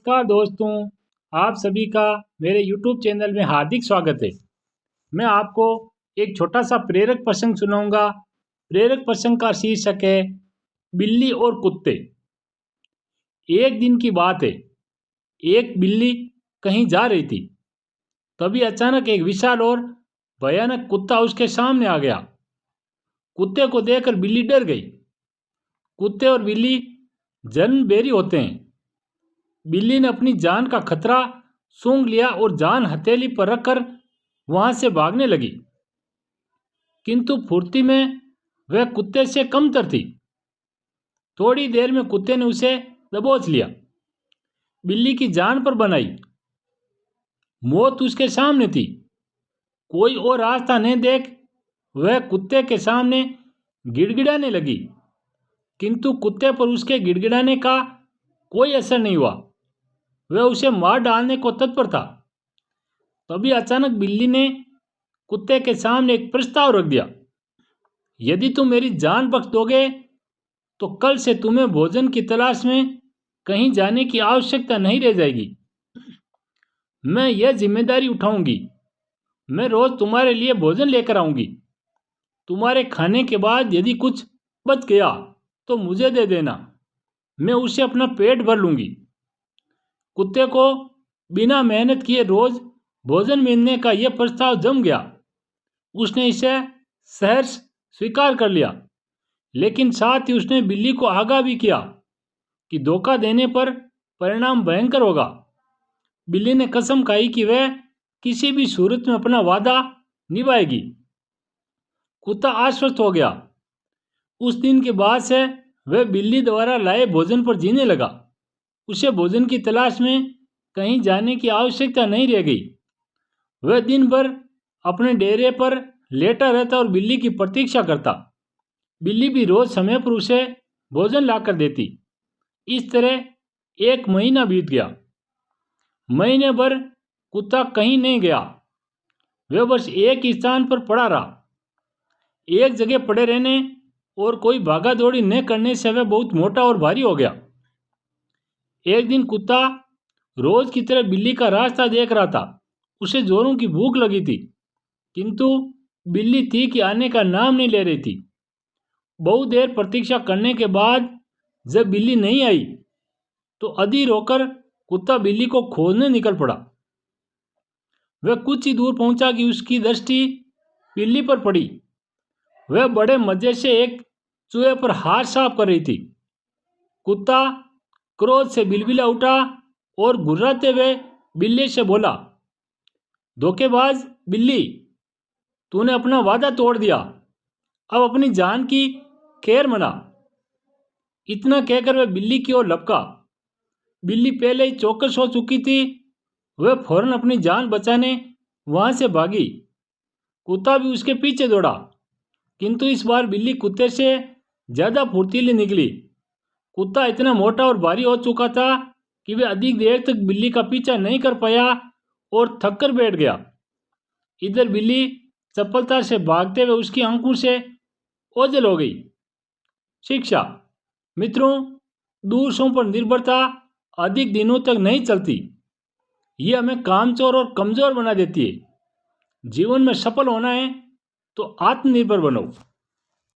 नमस्कार दोस्तों, आप सभी का मेरे YouTube चैनल में हार्दिक स्वागत है। मैं आपको एक छोटा सा प्रेरक प्रसंग सुनाऊंगा। प्रेरक प्रसंग का शीर्षक है बिल्ली और कुत्ते। एक दिन की बात है, एक बिल्ली कहीं जा रही थी। तभी अचानक एक विशाल और भयानक कुत्ता उसके सामने आ गया। कुत्ते को देखकर बिल्ली डर गई। कुत्ते और बिल्ली जन्मभेरी होते हैं। बिल्ली ने अपनी जान का खतरा सूंघ लिया और जान हथेली पर रखकर वहां से भागने लगी, किंतु फुर्ती में वह कुत्ते से कमतर थी। थोड़ी देर में कुत्ते ने उसे दबोच लिया, बिल्ली की जान पर बनाई। मौत उसके सामने थी, कोई और रास्ता नहीं देख वह कुत्ते के सामने गिड़गिड़ाने लगी, किंतु कुत्ते पर उसके गिड़गिड़ाने का कोई असर नहीं हुआ। वह उसे मार डालने को तत्पर था। तभी अचानक बिल्ली ने कुत्ते के सामने एक प्रस्ताव रख दिया। यदि तुम मेरी जान बख्श दोगे तो कल से तुम्हें भोजन की तलाश में कहीं जाने की आवश्यकता नहीं रह जाएगी। मैं यह जिम्मेदारी उठाऊंगी। मैं रोज तुम्हारे लिए भोजन लेकर आऊंगी। तुम्हारे खाने के बाद यदि कुछ बच गया तो मुझे दे देना, मैं उसे अपना पेट भर लूंगी। कुत्ते को बिना मेहनत किए रोज भोजन मिलने का यह प्रस्ताव जम गया। उसने इसे सहर्ष स्वीकार कर लिया, लेकिन साथ ही उसने बिल्ली को आगाह भी किया कि धोखा देने पर परिणाम भयंकर होगा। बिल्ली ने कसम खाई कि वह किसी भी सूरत में अपना वादा निभाएगी। कुत्ता आश्वस्त हो गया। उस दिन के बाद से वह बिल्ली द्वारा लाए भोजन पर जीने लगा। उसे भोजन की तलाश में कहीं जाने की आवश्यकता नहीं रह गई। वह दिन भर अपने डेरे पर लेटा रहता और बिल्ली की प्रतीक्षा करता। बिल्ली भी रोज समय पर उसे भोजन लाकर देती। इस तरह एक महीना बीत गया। महीने भर कुत्ता कहीं नहीं गया। वह बस एक ही स्थान पर पड़ा रहा। एक जगह पड़े रहने और कोई भागा दौड़ी न करने से वह बहुत मोटा और भारी हो गया। एक दिन कुत्ता रोज की तरह बिल्ली का रास्ता देख रहा था। उसे जोरों की भूख लगी थी, किंतु बिल्ली थी कि आने का नाम नहीं ले रही थी। बहुत देर प्रतीक्षा करने के बाद जब बिल्ली नहीं आई तो अधीर होकर कुत्ता बिल्ली को खोजने निकल पड़ा। वह कुछ ही दूर पहुंचा कि उसकी दृष्टि बिल्ली पर पड़ी। वह बड़े मजे से एक चूहे पर हाथ साफ कर रही थी। कुत्ता क्रोध से बिलबिला उठा और गुर्राते हुए बिल्ली से बोला, धोखेबाज बिल्ली, तूने अपना वादा तोड़ दिया। अब अपनी जान की खैर मना। इतना कहकर वह बिल्ली की ओर लपका। बिल्ली पहले ही चौकस हो चुकी थी। वह फौरन अपनी जान बचाने वहां से भागी। कुत्ता भी उसके पीछे दौड़ा, किंतु इस बार बिल्ली कुत्ते से ज्यादा फुर्तीली निकली। कुत्ता इतना मोटा और भारी हो चुका था कि वह अधिक देर तक बिल्ली का पीछा नहीं कर पाया और थक कर बैठ गया। इधर बिल्ली चपलता से भागते हुए उसकी आंखों से ओझल हो गई। शिक्षा। मित्रों, दूसरों पर निर्भरता अधिक दिनों तक नहीं चलती। यह हमें कामचोर और कमजोर बना देती है। जीवन में सफल होना है तो आत्मनिर्भर बनो।